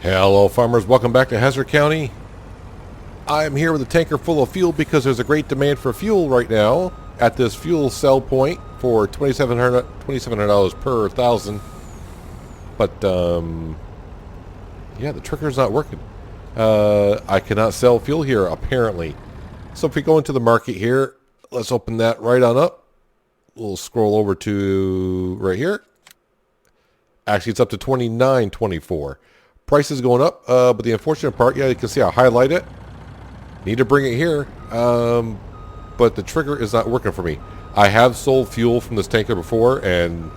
Hello farmers, welcome back to Hazzard County. I'm here with a tanker full of fuel because there's a great demand for fuel right now at this fuel sell point for $2,700 per 1,000. But yeah, the trigger's not working. I cannot sell fuel here apparently. So if we go into the market here, let's open that right on up. We'll scroll over to right here. Actually, it's up to $29.24. Price is going up, but the unfortunate part, yeah, you can see I highlight it. Need to bring it here, but the trigger is not working for me. I have sold fuel from this tanker before, and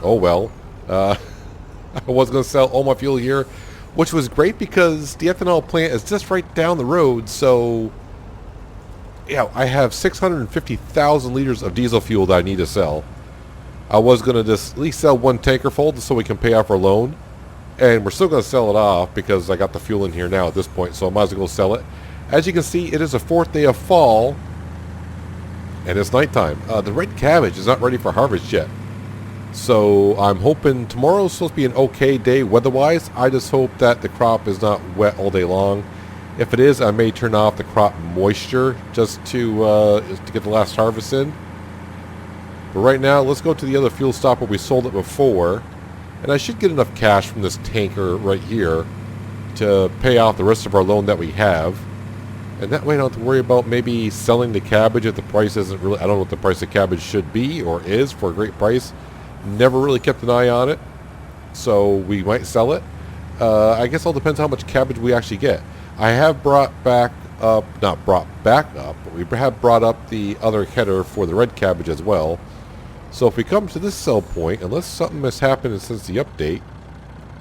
oh well. I was going to sell all my fuel here, which was great because the ethanol plant is just right down the road. So, yeah, I have 650,000 liters of diesel fuel that I need to sell. I was going to just at least sell one tanker full so we can pay off our loan. And we're still going to sell it off because I got the fuel in here now at this point, so I might as well go sell it. As you can see, it is the 4th day of fall, and it's nighttime. The red cabbage is not ready for harvest yet. So I'm hoping tomorrow's supposed to be an okay day weather-wise. I just hope that the crop is not wet all day long. If it is, I may turn off the crop moisture just to get the last harvest in. But right now, let's go to the other fuel stop where we sold it before. And I should get enough cash from this tanker right here to pay off the rest of our loan that we have. And that way I don't have to worry about maybe selling the cabbage if the price isn't really... I don't know what the price of cabbage should be or is for a great price. Never really kept an eye on it. So we might sell it. I guess it all depends how much cabbage we actually get. I have brought back up... Not brought back up, but we have brought up the other header for the red cabbage as well. So if we come to this sell point, unless something has happened since the update...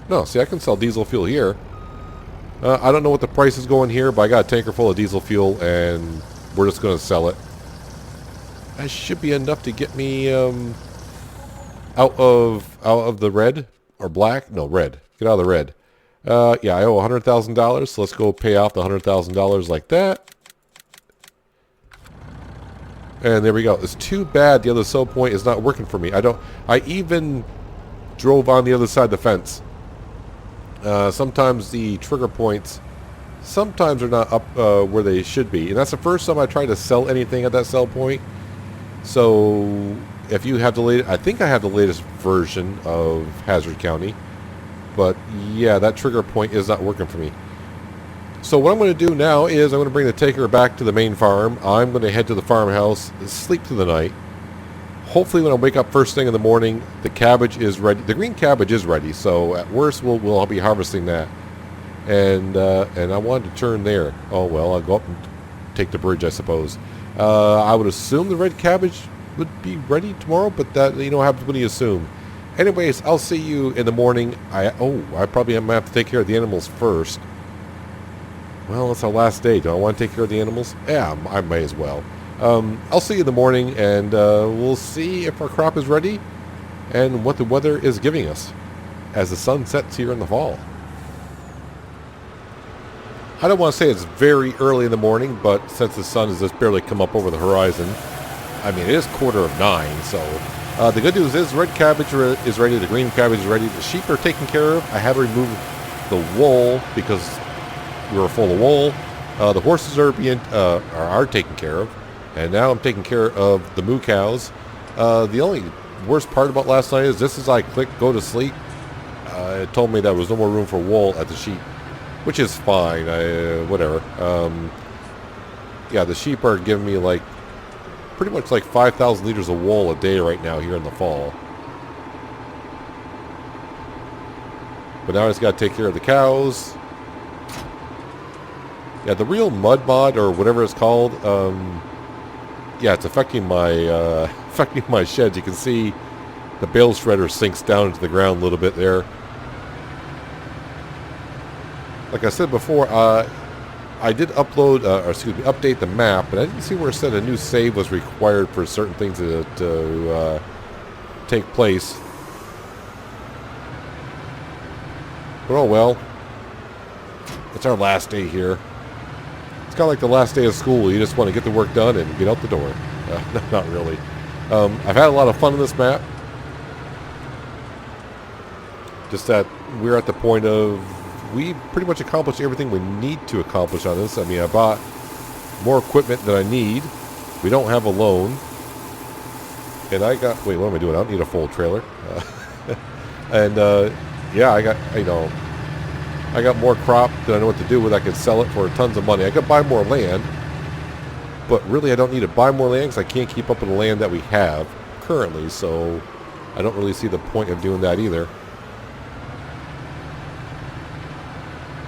No, see, I can sell diesel fuel here. I don't know what the price is going here, but I got a tanker full of diesel fuel, and we're just going to sell it. That should be enough to get me out of the red, or black? No, red. Get out of the red. Yeah, I owe $100,000, so let's go pay off the $100,000 like that. And there we go. It's too bad the other sell point is not working for me. I even drove on the other side of the fence. Sometimes the trigger points sometimes are not up where they should be. And that's the first time I tried to sell anything at that sell point. So if you have the latest, I think I have the latest version of Hazzard County. But yeah, that trigger point is not working for me. So what I'm going to do now is I'm going to bring the tanker back to the main farm. I'm going to head to the farmhouse, sleep through the night. Hopefully when I wake up first thing in the morning, the cabbage is ready. The green cabbage is ready, so at worst we'll be harvesting that. And I wanted to turn there. Oh well, I'll go up and take the bridge, I suppose. I would assume the red cabbage would be ready tomorrow, but that, you know, happens when you assume. Anyways, I'll see you in the morning. I probably am going to have to take care of the animals first. Well, it's our last day. Do I want to take care of the animals? Yeah, I may as well. I'll see you in the morning, and we'll see if our crop is ready and what the weather is giving us as the sun sets here in the fall. I don't want to say it's very early in the morning, but since the sun has just barely come up over the horizon, I mean, it is 8:45, so the good news is red cabbage is ready, the green cabbage is ready, the sheep are taken care of. I have removed the wool because we were full of wool. The horses are taken care of, and now I'm taking care of the moo cows. The only worst part about last night is just as I clicked go to sleep, it told me there was no more room for wool at the sheep, which is fine. Whatever. Yeah, the sheep are giving me like pretty much like 5,000 liters of wool a day right now here in the fall. But now I just got to take care of the cows. Yeah, the real mud mod, or whatever it's called, yeah, it's affecting my sheds. You can see the bale shredder sinks down into the ground a little bit there. Like I said before, I did update the map, but I didn't see where it said a new save was required for certain things to take place. But oh well, it's our last day here. It's kind of like the last day of school. You just want to get the work done and get out the door. Not really. I've had a lot of fun on this map. Just that we're at the point of we pretty much accomplished everything we need to accomplish on this. I mean, I bought more equipment than I need. We don't have a loan. And I got... Wait, what am I doing? I don't need a full trailer. Yeah, I got, I got more crop than I know what to do with. I could sell it for tons of money. I could buy more land. But really, I don't need to buy more land because I can't keep up with the land that we have currently. So I don't really see the point of doing that either.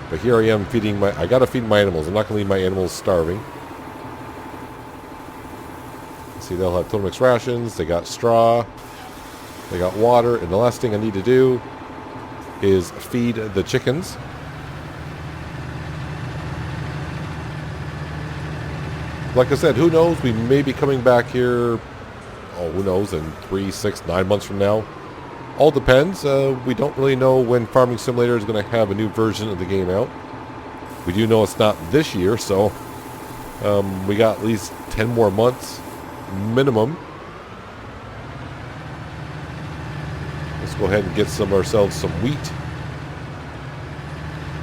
But here I am feeding I got to feed my animals. I'm not going to leave my animals starving. See, they'll have Total Mix rations. They got straw. They got water. And the last thing I need to do is feed the chickens. Like I said, who knows? We may be coming back here, who knows, in 3, 6, 9 months from now. All depends. We don't really know when Farming Simulator is going to have a new version of the game out. We do know it's not this year, so we got at least 10 more months minimum. Let's go ahead and get ourselves some wheat.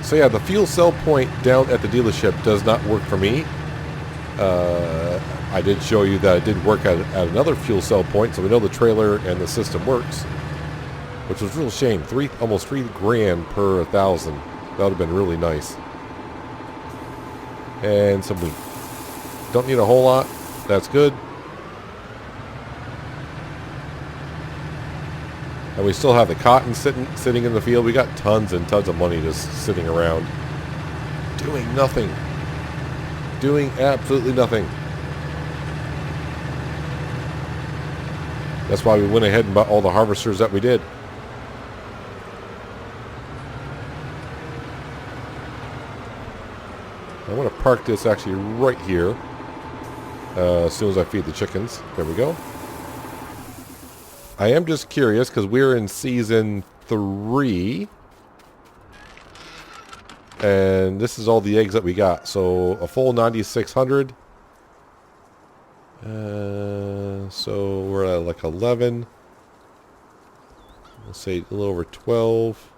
So yeah, the fuel cell point down at the dealership does not work for me. I did show you that it did work at another fuel cell point, so we know the trailer and the system works. Which was a real shame. Almost $3,000 per 1,000. That would have been really nice. And some wheat. Don't need a whole lot. That's good. And we still have the cotton sitting in the field. We got tons and tons of money just sitting around. Doing nothing. Doing absolutely nothing. That's why we went ahead and bought all the harvesters that we did. I want to park this actually right here as soon as I feed the chickens. There we go. I am just curious because we're in season 3. And this is all the eggs that we got. So a full 9,600. So we're at like 11. Let's say a little over 12.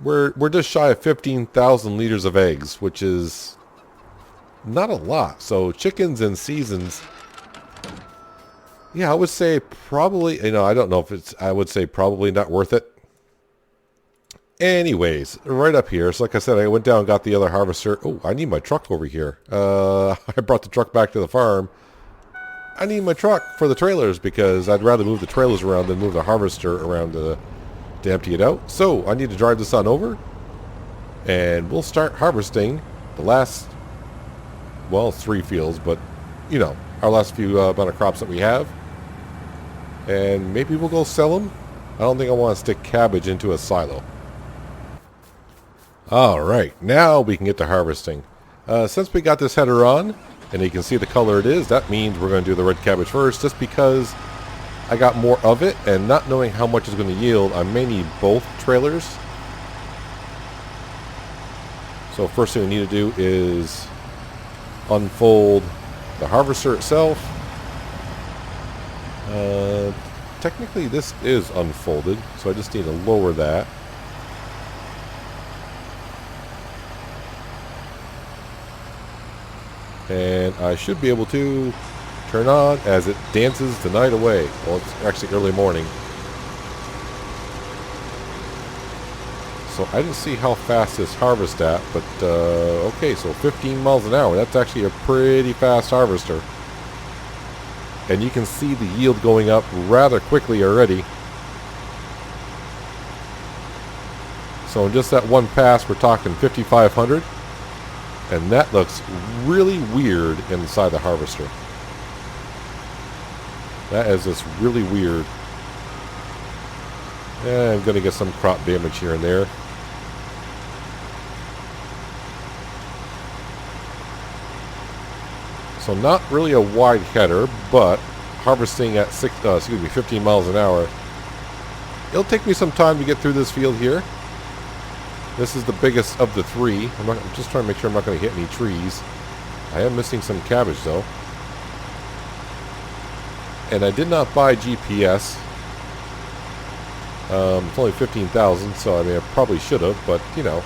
We're just shy of 15,000 liters of eggs, which is not a lot. So chickens in seasons, yeah, I would say probably, I don't know if I would say probably not worth it. Anyways, right up here. So like I said, I went down and got the other harvester. Oh, I need my truck over here. I brought the truck back to the farm. I need my truck for the trailers because I'd rather move the trailers around than move the harvester around to empty it out. So I need to drive this on over and we'll start harvesting the last, well, 3 fields, but our last few amount of crops that we have, and maybe we'll go sell them. I don't think I want to stick cabbage into a silo. Alright, now we can get to harvesting. Since we got this header on and you can see the color it is, that means we're going to do the red cabbage first, just because I got more of it, and not knowing how much it's going to yield, I may need both trailers. So first thing we need to do is unfold the harvester itself. Technically this is unfolded, so I just need to lower that. And I should be able to turn on as it dances the night away. Well, it's actually early morning. So I didn't see how fast this harvests at, but okay, so 15 miles an hour. That's actually a pretty fast harvester. And you can see the yield going up rather quickly already. So in just that one pass, we're talking 5,500. And that looks really weird inside the harvester. That is just really weird. And I'm going to get some crop damage here and there. So not really a wide header, but harvesting at 15 miles an hour. It'll take me some time to get through this field here. This is the biggest of the 3. I'm just trying to make sure I'm not going to hit any trees. I am missing some cabbage though. And I did not buy GPS. It's only 15,000, so I mean I probably should have, but you know,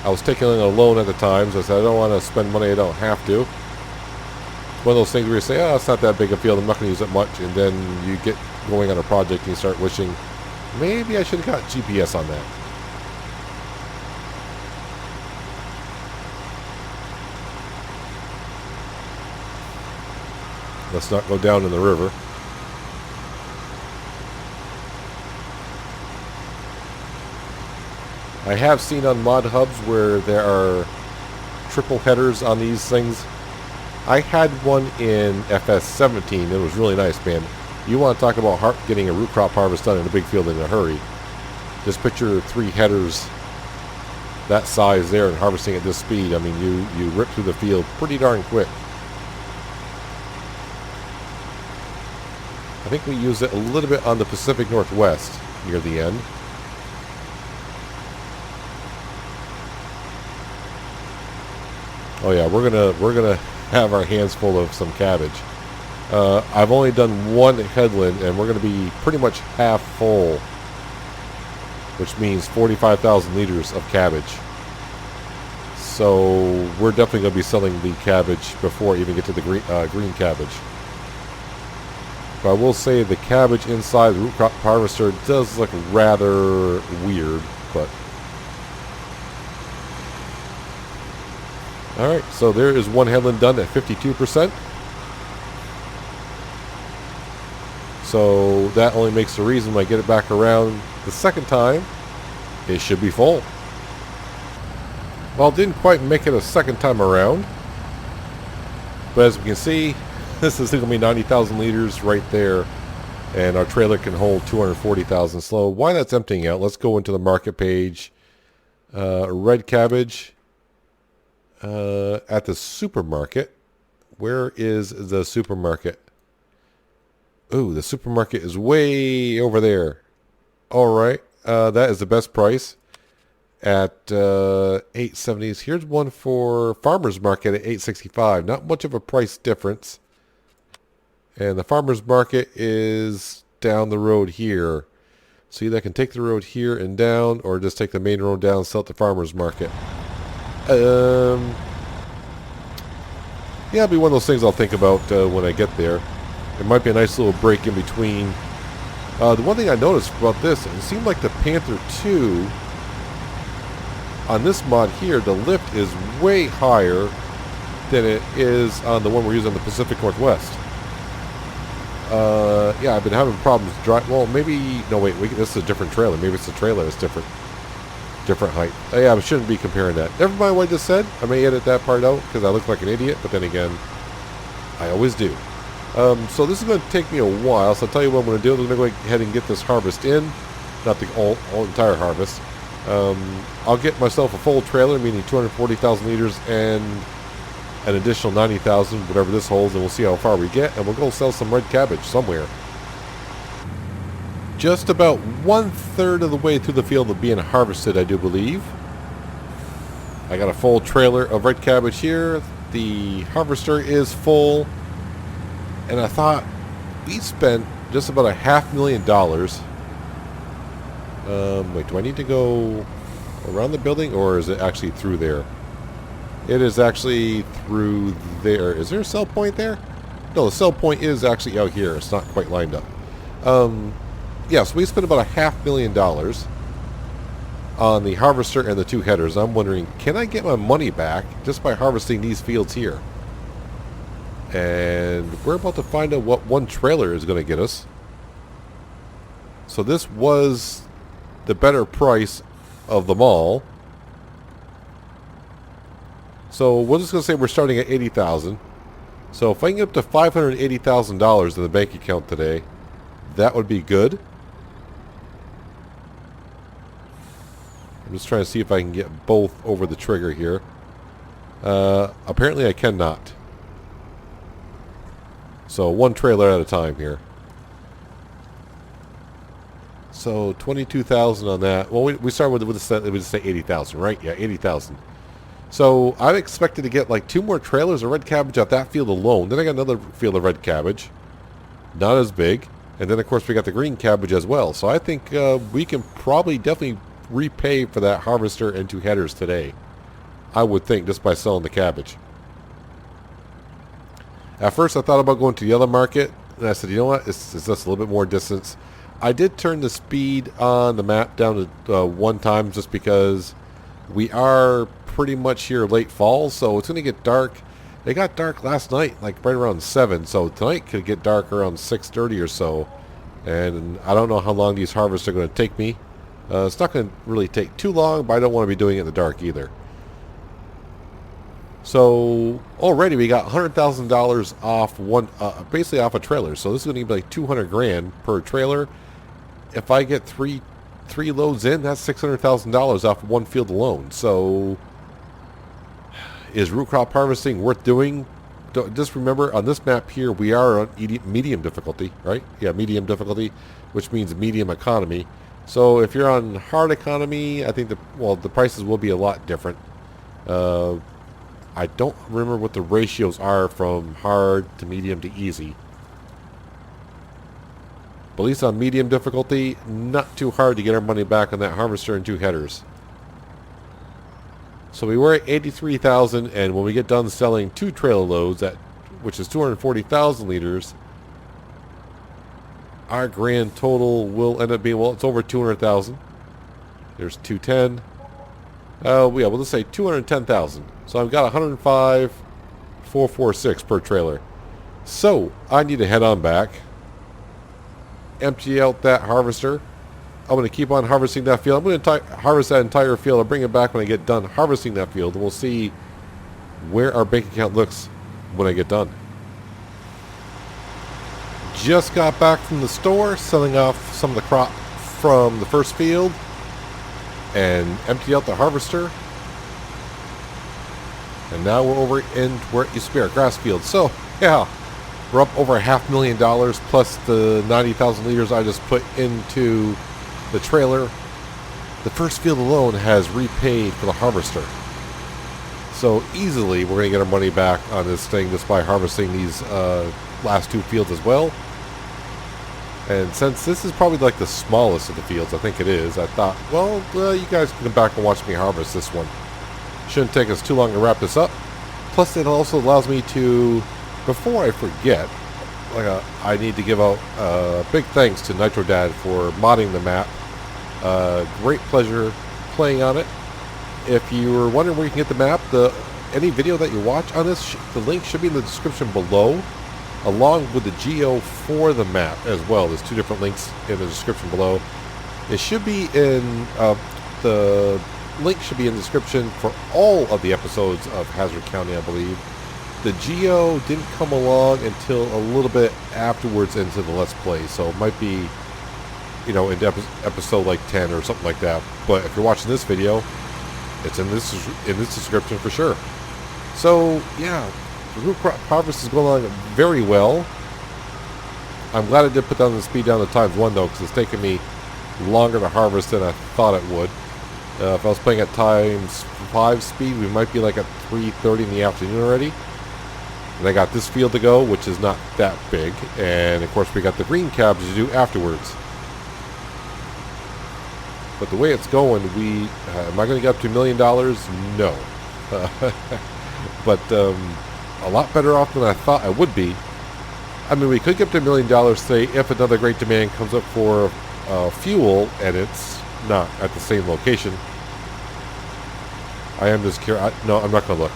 I was taking on a loan at the time, so I said I don't want to spend money I don't have to. It's one of those things where you say, oh, it's not that big a field, I'm not going to use it much, and then you get going on a project and you start wishing, maybe I should have got GPS on that. Let's not go down in the river. I have seen on mod hubs where there are triple headers on these things. I had one in FS17. It was really nice, man. You want to talk about getting a root crop harvest done in a big field in a hurry. Just picture 3 headers that size there and harvesting at this speed. I mean, you rip through the field pretty darn quick. I think we used it a little bit on the Pacific Northwest near the end. Oh yeah, we're gonna have our hands full of some cabbage. I've only done one headland, and we're gonna be pretty much half full, which means 45,000 liters of cabbage. So we're definitely gonna be selling the cabbage before we even get to the green cabbage. But I will say the cabbage inside the root crop harvester does look rather weird, but. Alright, so there is one headland done at 52%. So that only makes the reason when I get it back around the second time, it should be full. Well, didn't quite make it a second time around. But as we can see, this is going to be 90,000 liters right there. And our trailer can hold 240,000 slow. While that's emptying out, let's go into the market page. Red cabbage. At the supermarket. Where is the supermarket? Ooh, the supermarket is way over there. Alright, that is the best price at 870s. Here's one for farmer's market at 865. Not much of a price difference. And the farmer's market is down the road here. So either I can take the road here and down, or just take the main road down and sell at the farmer's market. Yeah, it'll be one of those things I'll think about when I get there. It might be a nice little break in between. The one thing I noticed about this, it seemed like the Panther 2, on this mod here, the lift is way higher than it is on the one we're using on the Pacific Northwest. Yeah, I've been having problems driving. Well, maybe, no wait, this is a different trailer. Maybe it's the trailer that's different height. Yeah, I shouldn't be comparing that. Never mind what I just said. I may edit that part out because I look like an idiot, but then again, I always do. So this is going to take me a while, so I'll tell you what I'm going to do. I'm going to go ahead and get this harvest in. Not the entire harvest. I'll get myself a full trailer, meaning 240,000 liters and an additional 90,000, whatever this holds, and we'll see how far we get, and we'll go sell some red cabbage somewhere. Just about 1/3 of the way through the field of being harvested, I do believe. I got a full trailer of red cabbage here. The harvester is full. And I thought we spent just about $500,000. Wait, do I need to go around the building, or is it actually through there? It is actually through there. Is there a sell point there? No, the sell point is actually out here. It's not quite lined up. Yeah, so we spent about $500,000 on the harvester and the 2 headers. I'm wondering, can I get my money back just by harvesting these fields here? And we're about to find out what one trailer is going to get us. So this was the better price of them all. So we're just going to say we're starting at $80,000. So if I can get up to $580,000 in the bank account today, that would be good. I'm just trying to see if I can get both over the trigger here. Apparently I cannot. So one trailer at a time here. So 22,000 on that. Well, we started with say 80,000, right? Yeah, 80,000. So I expected to get like 2 more trailers of red cabbage out that field alone. Then I got another field of red cabbage. Not as big. And then, of course, we got the green cabbage as well. So I think we can probably definitely repay for that harvester and 2 headers today. I would think, just by selling the cabbage. At first, I thought about going to the other market. And I said, you know what? It's just a little bit more distance. I did turn the speed on the map down to 1 time just because we are pretty much here late fall. So it's going to get dark. It got dark last night, like right around 7. So tonight could get dark around 6:30 or so. And I don't know how long these harvests are going to take me. It's not going to really take too long, but I don't want to be doing it in the dark either. So already we got $100,000 off one, basically off a trailer. So this is going to be like 200 grand per trailer. If I get three loads in, that's $600,000 off one field alone. So is root crop harvesting worth doing? Just remember, on this map here, we are on medium difficulty, right? Yeah, medium difficulty, which means medium economy. So if you're on hard economy, I think the prices will be a lot different. I don't remember what the ratios are from hard to medium to easy. But at least on medium difficulty, not too hard to get our money back on that harvester and 2 headers. So we were at 83,000, and when we get done selling 2 trailer loads, which is 240,000 liters, our grand total will end up being, well, it's over 200,000. There's 210. Yeah, we'll just say 210,000. So I've got 105,446 per trailer. So I need to head on back, empty out that harvester. I'm going to keep on harvesting that field. I'm going to harvest that entire field. I'll bring it back when I get done harvesting that field, and we'll see where our bank account looks when I get done. Just got back from the store, selling off some of the crop from the first field, and empty out the harvester. And now we're over in where it used to be our grass field. So, yeah, we're up over $500,000 plus the 90,000 liters I just put into the trailer. The first field alone has repaid for the harvester. So easily we're going to get our money back on this thing just by harvesting these last 2 fields as well. And since this is probably like the smallest of the fields, I think it is, I thought, well, you guys can come back and watch me harvest this one. Shouldn't take us too long to wrap this up. Plus, it also allows me to, before I forget, I need to give out big thanks to Nitro Dad for modding the map. Great pleasure playing on it. If you were wondering where you can get the map, any video that you watch on this, the link should be in the description below, along with the geo for the map as well. There's 2 different links in the description below. It should be in the link should be in the description for all of the episodes of Hazzard County, I believe. The geo didn't come along until a little bit afterwards into the Let's Play, so it might be, in episode like 10 or something like that. But if you're watching this video, it's in this description for sure. So yeah, the root crop harvest is going along very well. I'm glad I did put down the speed down to ×1 though, because it's taken me longer to harvest than I thought it would. If I was playing at ×5 speed, we might be like at 3:30 in the afternoon already. And I got this field to go, which is not that big. And of course we got the green cabbage to do afterwards. But the way it's going, am I going to get up to $1 million? No. But a lot better off than I thought I would be. I mean, we could get up to $1 million, say, if another great demand comes up for fuel, and it's not at the same location. I am just curious. No, I'm not going to look.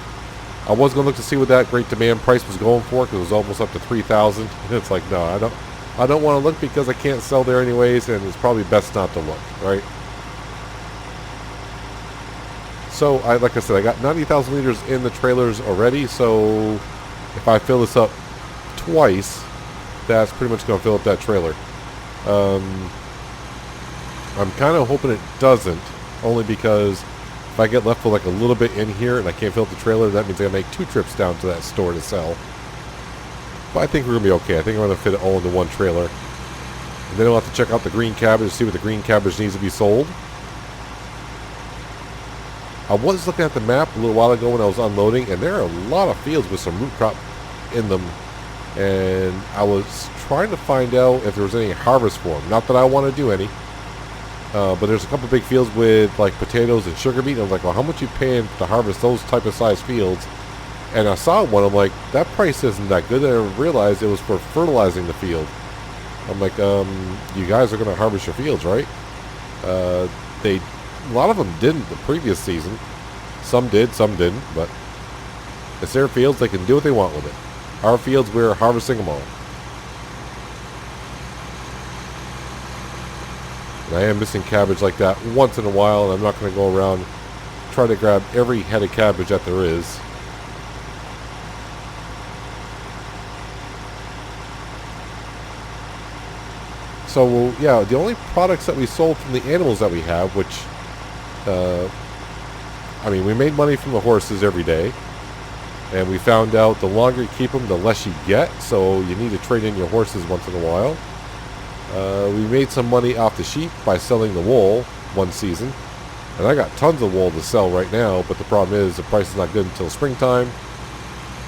I was going to look to see what that great demand price was going for, because it was almost up to 3,000. It's like, no, I don't want to look because I can't sell there anyways, and it's probably best not to look, right? So, like I said, I got 90,000 liters in the trailers already, so if I fill this up twice, that's pretty much going to fill up that trailer. I'm kind of hoping it doesn't, only because if I get left with like a little bit in here and I can't fill up the trailer, that means I gotta make 2 trips down to that store to sell. But I think we're going to be okay. I think I'm going to fit it all into 1 trailer. And then I'll have to check out the green cabbage, see what the green cabbage needs to be sold. I was looking at the map a little while ago when I was unloading, and there are a lot of fields with some root crop in them and I was trying to find out if there was any harvest for them. Not that I want to do any, but there's a couple big fields with like potatoes and sugar beet. And I was like, well, how much you paying to harvest those type of size fields? And I saw one. I'm like, that price isn't that good. And I realized it was for fertilizing the field. I'm like, you guys are going to harvest your fields, right? A lot of them didn't the previous season. Some did, some didn't. But it's their fields. They can do what they want with it. Our fields, we're harvesting them all. And I am missing cabbage like that once in a while, and I'm not going to go around trying to grab every head of cabbage that there is. So, yeah, the only products that we sold from the animals that we have, which, I mean, we made money from the horses every day. And we found out the longer you keep them, the less you get. So you need to trade in your horses once in a while. We made some money off the sheep by selling the wool one season. And I got tons of wool to sell right now. But the problem is the price is not good until springtime.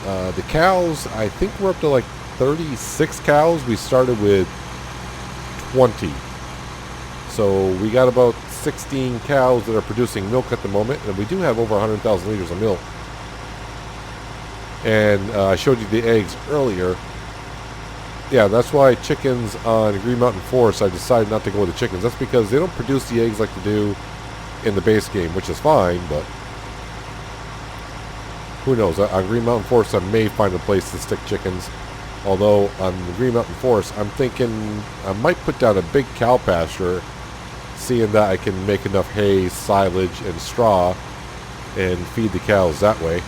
The cows, I think we're up to like 36 cows. We started with 20. So we got about 16 cows that are producing milk at the moment. And we do have over 100,000 liters of milk. And I showed you the eggs earlier. Yeah, that's why chickens on Green Mountain Forest, I decided not to go with the chickens. That's because they don't produce the eggs like they do in the base game, which is fine, but who knows? On Green Mountain Forest, I may find a place to stick chickens. Although on the Green Mountain Forest, I'm thinking I might put down a big cow pasture, seeing that I can make enough hay, silage, and straw, and feed the cows that way.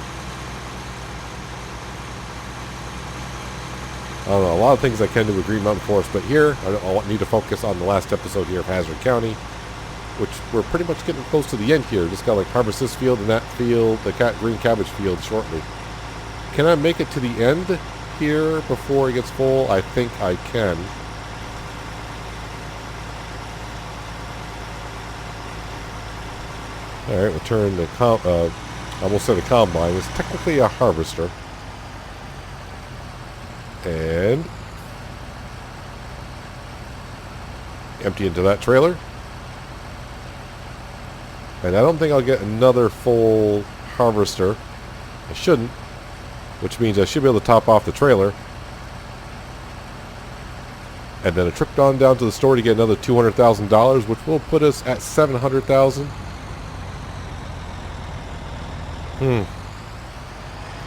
I don't know, a lot of things I can do with Green Mountain Forest, but here, I need to focus on the last episode here of Hazzard County, which we're pretty much getting close to the end here. Just got to like harvest this field and that field, the green cabbage field shortly. Can I make it to the end here before it gets full? I think I can. Alright, we'll turn the, I almost said a combine. It's technically a harvester. And empty into that trailer. And I don't think I'll get another full harvester. I shouldn't, which means I should be able to top off the trailer. And then a trip on down to the store to get another $200,000, which will put us at $700,000.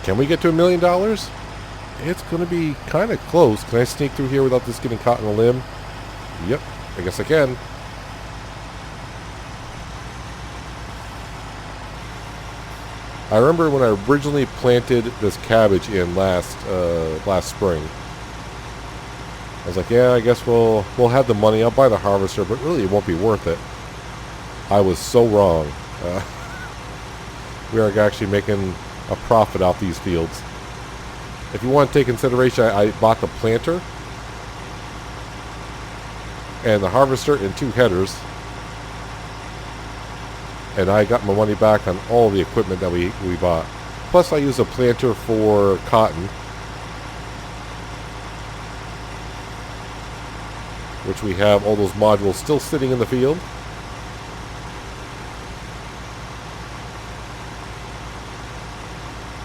Can we get to $1 million? It's going to be kind of close. Can I sneak through here without this getting caught in a limb? Yep, I guess I can. I remember when I originally planted this cabbage in last spring. I was like, yeah, I guess we'll have the money. I'll buy the harvester, but really it won't be worth it. I was so wrong. We are actually making a profit off these fields. If you want to take consideration, I bought the planter and the harvester and 2 headers. And I got my money back on all the equipment that we bought. Plus I use a planter for cotton, which we have all those modules still sitting in the field.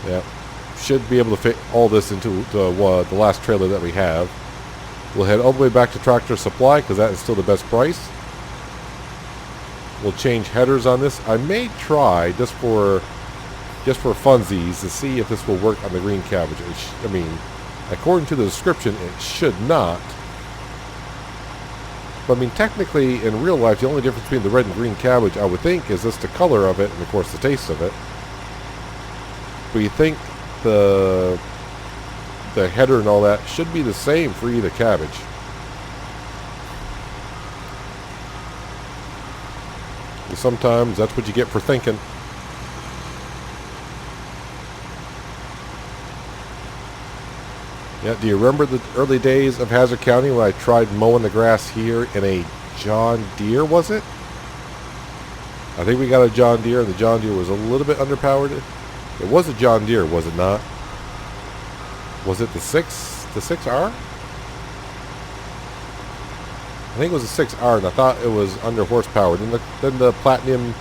Yeah. Should be able to fit all this into the last trailer that we have. We'll head all the way back to Tractor Supply because that is still the best price. We'll change headers on this. I may try just for funsies to see if this will work on the green cabbage. I mean, according to the description, it should not. But I mean, technically, in real life, the only difference between the red and green cabbage, I would think, is just the color of it and, of course, the taste of it. But you think the header and all that should be the same for either cabbage. And sometimes that's what you get for thinking. Yeah, do you remember the early days of Hazzard County when I tried mowing the grass here in a John Deere, was it? I think we got a John Deere, and the John Deere was a little bit underpowered. It was a John Deere, was it not? Was it the 6? The 6R? I think it was a 6R, and I thought it was under horsepower. Then the Platinum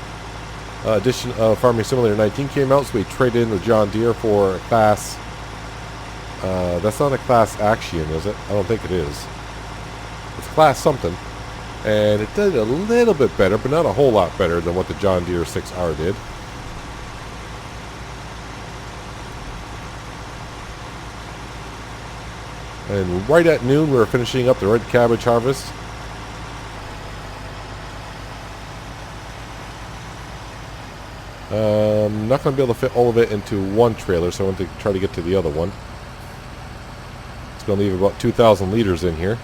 edition of Farming Simulator 19 came out, so we traded in the John Deere for a class. That's not a class Action, is it? I don't think it is. It's class something. And it did a little bit better, but not a whole lot better than what the John Deere 6R did. And right at noon, we were finishing up the red cabbage harvest. I'm not going to be able to fit all of it into one trailer, so I want to try to get to the other one. It's going to leave about 2,000 liters in here.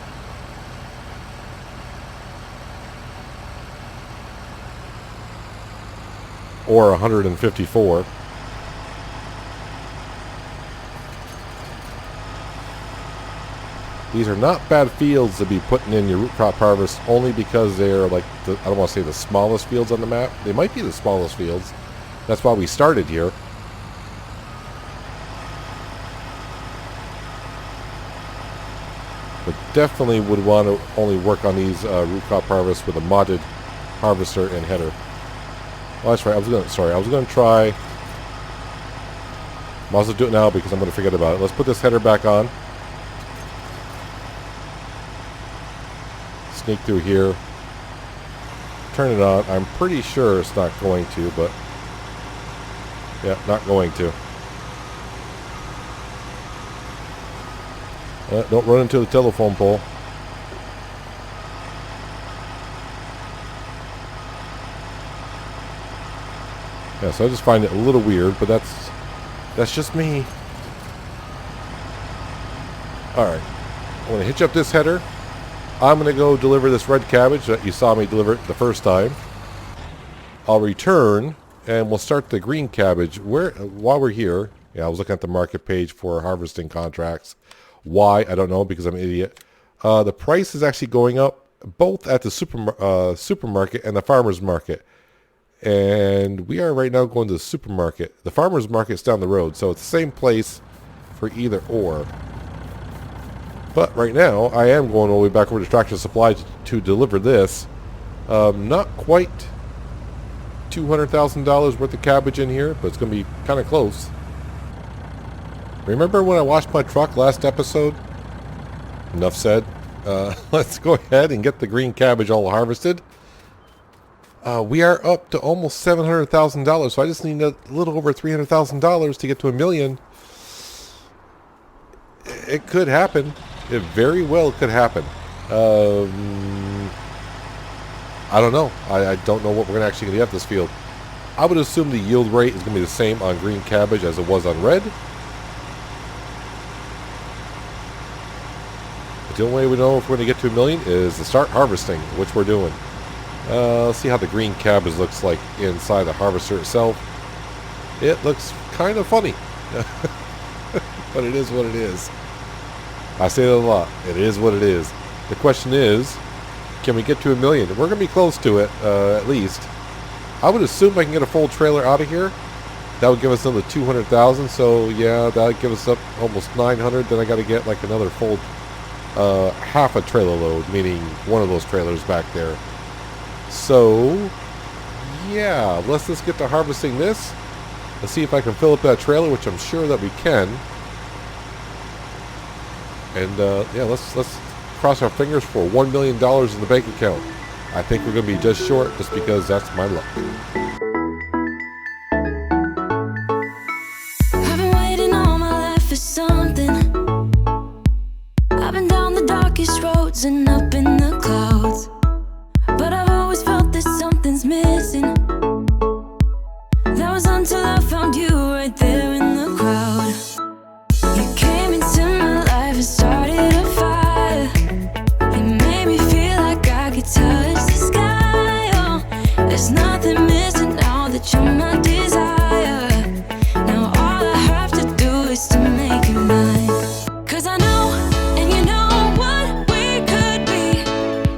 Or 154. These are not bad fields to be putting in your root crop harvest, only because they're like, I don't want to say the smallest fields on the map. They might be the smallest fields. That's why we started here. But definitely would want to only work on these root crop harvests with a modded harvester and header. Oh, that's right. I was going to try. Might as well do it now because I'm going to forget about it. Let's put this header back on. Sneak through here. Turn it on. I'm pretty sure it's not going to, but yeah, not going to. Don't run into the telephone pole. Yeah, so I just find it a little weird, but that's just me. Alright. I'm going to hitch up this header. I'm going to go deliver this red cabbage that you saw me deliver it the first time. I'll return, and we'll start the green cabbage. While we're here, yeah, I was looking at the market page for harvesting contracts. Why? I don't know, because I'm an idiot. The price is actually going up, both at the supermarket and the farmer's market. And we are right now going to the supermarket. The farmer's market's down the road, so it's the same place for either or. But right now, I am going all the way back over to Tractor Supply to deliver this. Not quite $200,000 worth of cabbage in here, but it's going to be kind of close. Remember when I washed my truck last episode? Enough said. Let's go ahead and get the green cabbage all harvested. We are up to almost $700,000, so I just need a little over $300,000 to get to $1 million. It could happen. It very well could happen. I don't know. I don't know what we're actually going to get this field. I would assume the yield rate is going to be the same on green cabbage as it was on red. But the only way we know if we're going to get to $1 million is to start harvesting, which we're doing. Let's see how the green cabbage looks like inside the harvester itself. It looks kind of funny. But it is what it is. I say that a lot. It is what it is. The question is, can we get to $1 million? We're going to be close to it, at least. I would assume I can get a full trailer out of here. That would give us another 200,000. So yeah, that would give us up almost 900. Then I got to get like another full half a trailer load, meaning one of those trailers back there. So yeah, let's just get to harvesting this. Let's see if I can fill up that trailer, which I'm sure that we can. And yeah, let's cross our fingers for $1 million in the bank account. I think we're going to be just short, just because that's my luck. I've been waiting all my life for something. I've been down the darkest roads and up in the clouds, but I've always felt that something's missing. That was until I found you right there in the crowd. You came into my life and started a fire. You made me feel like I could touch the sky. Oh, there's nothing missing now that you're my desire. Now all I have to do is to make you mine. 'Cause I know, and you know what we could be.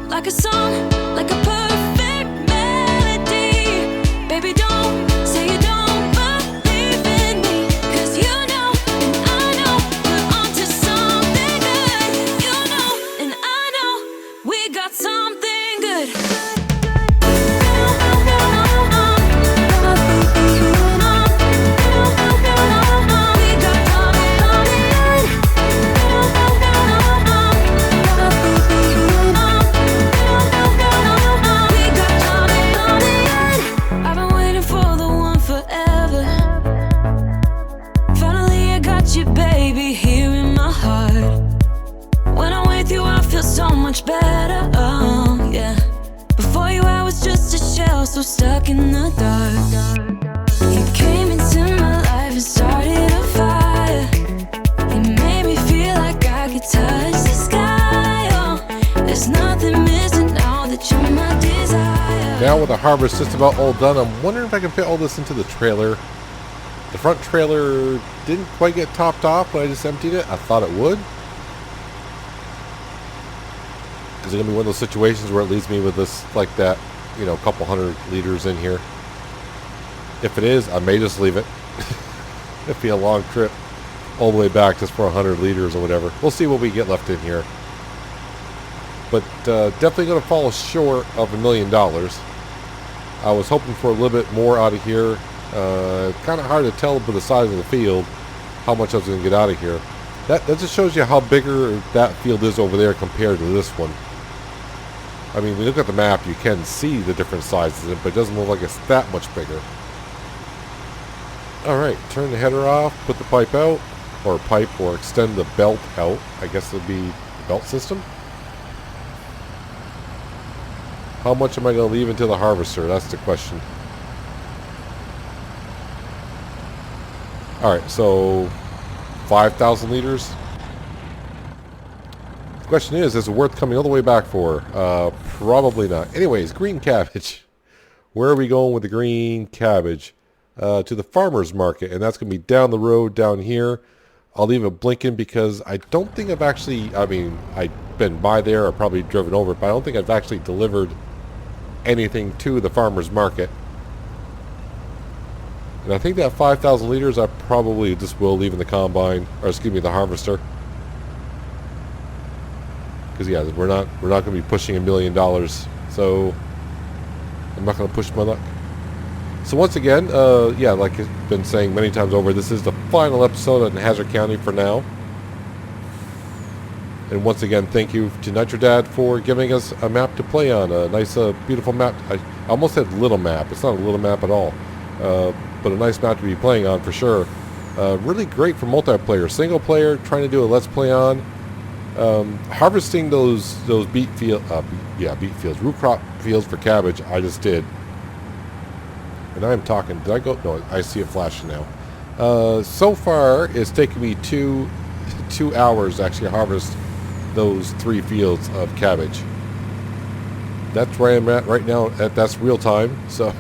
Like a song, like a perfect melody. Baby, don't say you don't believe in me, 'cause you know, and I know we're onto something also stuck in the dark. You came into my life and started a fire. You made me feel like I could touch the sky. Oh, there's nothing missing now that you're my desire. Now with the harvest just about all done, I'm wondering if I can fit all this into the trailer. The front trailer didn't quite get topped off when I just emptied it. I thought it would. Is it going to be one of those situations where it leaves me with this, like that, you know, a couple 100 liters in here? If it is, I may just leave it. It'd be a long trip all the way back just for 100 liters or whatever. We'll see what we get left in here. But definitely going to fall short of $1 million. I was hoping for a little bit more out of here. Kind of hard to tell by the size of the field how much I was going to get out of here. That just shows you how bigger that field is over there compared to this one. I mean, when you look at the map, you can see the different sizes, but it doesn't look like it's that much bigger. Alright, turn the header off, put the pipe out, or extend the belt out. I guess it would be the belt system. How much am I going to leave into the harvester? That's the question. Alright, so 5,000 liters. The question is it worth coming all the way back for? Probably not. Anyways, green cabbage. Where are we going with the green cabbage? To the farmer's market, and that's going to be down the road down here. I'll leave it blinking because I don't think I've actually, I mean, I've been by there or probably driven over it, but I don't think I've actually delivered anything to the farmer's market. And I think that 5,000 liters I probably just will leave in the combine, or excuse me, the harvester. Because yeah, we're not going to be pushing $1 million, so I'm not going to push my luck. So once again, yeah, like I've been saying many times over, this is the final episode in Hazzard County for now. And once again, thank you to Nitrodad for giving us a map to play on. A nice, beautiful map. I almost said little map. It's not a little map at all. But a nice map to be playing on for sure. Really great for multiplayer. Single player, trying to do a let's play on. Harvesting those beet fields, root crop fields for cabbage, I just did. And I'm talking, did I go? No, I see it flashing now. So far, it's taken me two hours to actually harvest those 3 fields of cabbage. That's where I'm at right now. That's real time. So,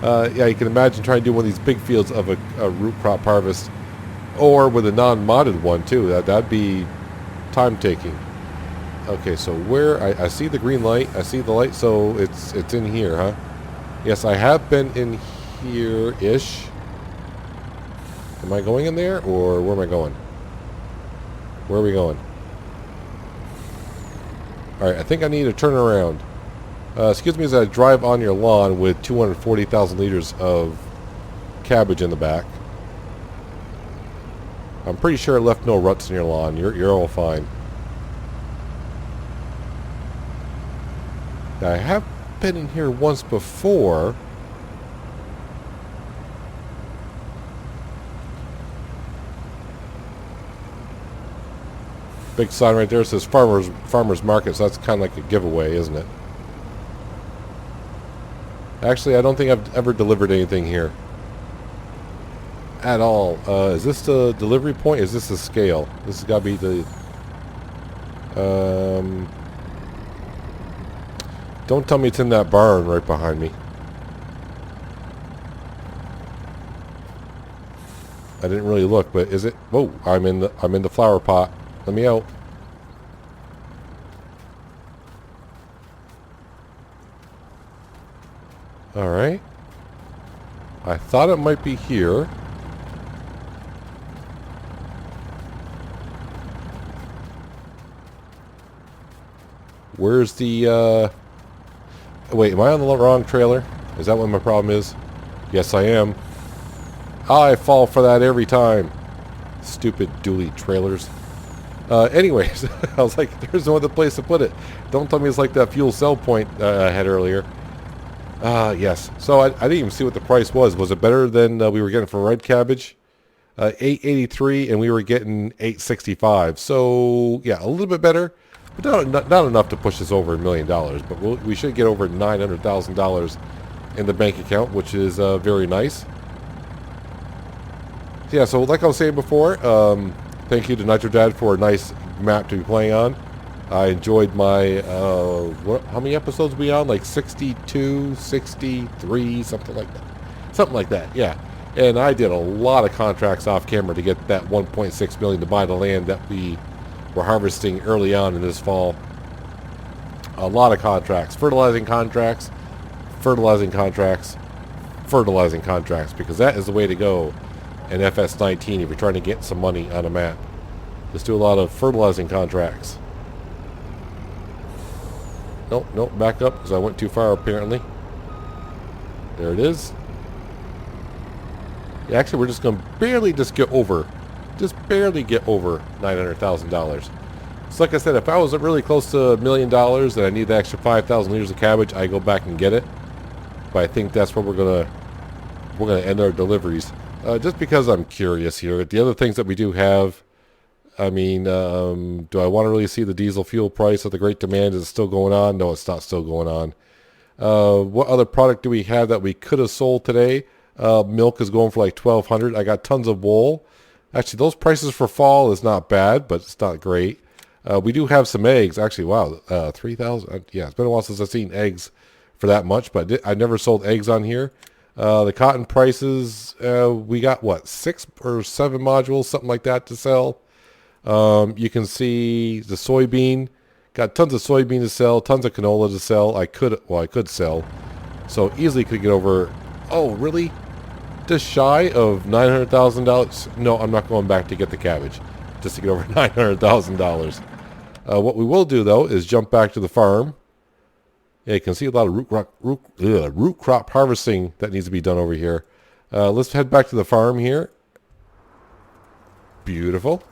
yeah, you can imagine trying to do one of these big fields of a root crop harvest, or with a non-modded one too. That'd be time taking. Okay, so where I see the green light, I see the light, so it's in here, huh? Yes, I have been in here-ish. Am I going in there, or where am I going? Where are we going? Alright, I think I need to turn around. Excuse me as I drive on your lawn with 240,000 liters of cabbage in the back. I'm pretty sure it left no ruts in your lawn. You're all fine. Now, I have been in here once before. Big sign right there says farmers market, so that's kind of like a giveaway, isn't it? Actually, I don't think I've ever delivered anything here at all. Is this the delivery point? Is this the scale? This has got to be the don't tell me it's in that barn right behind me. I didn't really look, but is it? Whoa, I'm in the flower pot. Let me out. All right. I thought it might be here. Where's the wait, am I on the wrong trailer? Is that what my problem is? Yes, I am. I fall for that every time. Stupid dually trailers. Anyways, I was like, there's no other place to put it. Don't tell me it's like that fuel cell point I had earlier. Yes. So I didn't even see what the price was. Was it better than we were getting for red cabbage? $8.83, and we were getting $8.65. So yeah, a little bit better. But not enough to push us over $1 million. But we should get over $900,000 in the bank account, which is very nice. Yeah, so like I was saying before, thank you to Nitro Dad for a nice map to be playing on. I enjoyed my, how many episodes are we on? Like 62, 63, something like that. Something like that, yeah. And I did a lot of contracts off camera to get that $1.6 million to buy the land that we were harvesting early on in this fall. A lot of contracts, fertilizing contracts, fertilizing contracts, fertilizing contracts, because that is the way to go in FS19 if you're trying to get some money on a map. Just do a lot of fertilizing contracts. Nope, back up because I went too far apparently. There it is. Yeah, actually, we're just going to barely get over $900,000. So like I said, if I was really close to $1 million and I need the extra 5,000 liters of cabbage, I go back and get it. But I think that's where we're gonna end our deliveries. Just because I'm curious here. The other things that we do have, I mean, do I want to really see the diesel fuel price at the great demand? Is it still going on? No, it's not still going on. What other product do we have that we could have sold today? Milk is going for like $1,200. I got tons of wool. Actually, those prices for fall is not bad, but it's not great. We do have some eggs. Actually, wow, 3,000. Yeah, it's been a while since I've seen eggs for that much, but I never sold eggs on here. The cotton prices, we got what, 6 or 7 modules, something like that to sell. You can see the soybean. Got tons of soybean to sell, tons of canola to sell. I could sell. So easily could get over. Oh, really? Just shy of $900,000? No, I'm not going back to get the cabbage. Just to get over $900,000. What we will do, though, is jump back to the farm. Yeah, you can see a lot of root crop harvesting that needs to be done over here. Let's head back to the farm here. Beautiful.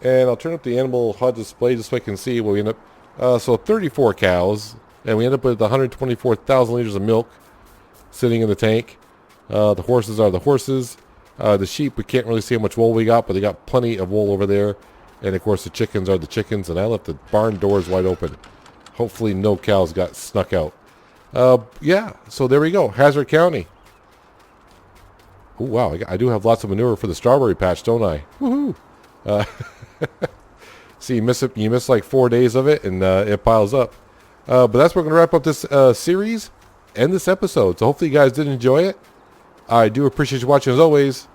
And I'll turn up the animal HUD display just so I can see what we end up. So 34 cows, and we end up with 124,000 liters of milk sitting in the tank. The horses are the horses. The sheep, we can't really see how much wool we got, but they got plenty of wool over there. And of course the chickens are the chickens, and I left the barn doors wide open. Hopefully no cows got snuck out. Yeah, so there we go. Hazzard County. Oh, wow, I do have lots of manure for the strawberry patch, don't I? Woohoo! See, you miss like 4 days of it, and it piles up. But that's where we're going to wrap up this series and this episode. So hopefully you guys did enjoy it. I do appreciate you watching as always.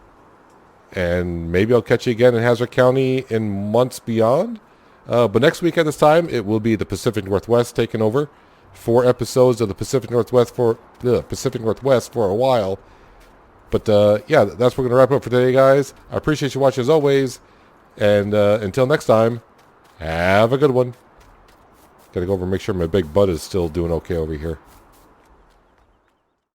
And maybe I'll catch you again in Hazzard County in months beyond. But next week at this time, it will be the Pacific Northwest taking over. 4 episodes of the Pacific Northwest for a while. But yeah, that's what we're going to wrap up for today, guys. I appreciate you watching as always. And until next time, have a good one. Gotta go over and make sure my big bud is still doing okay over here.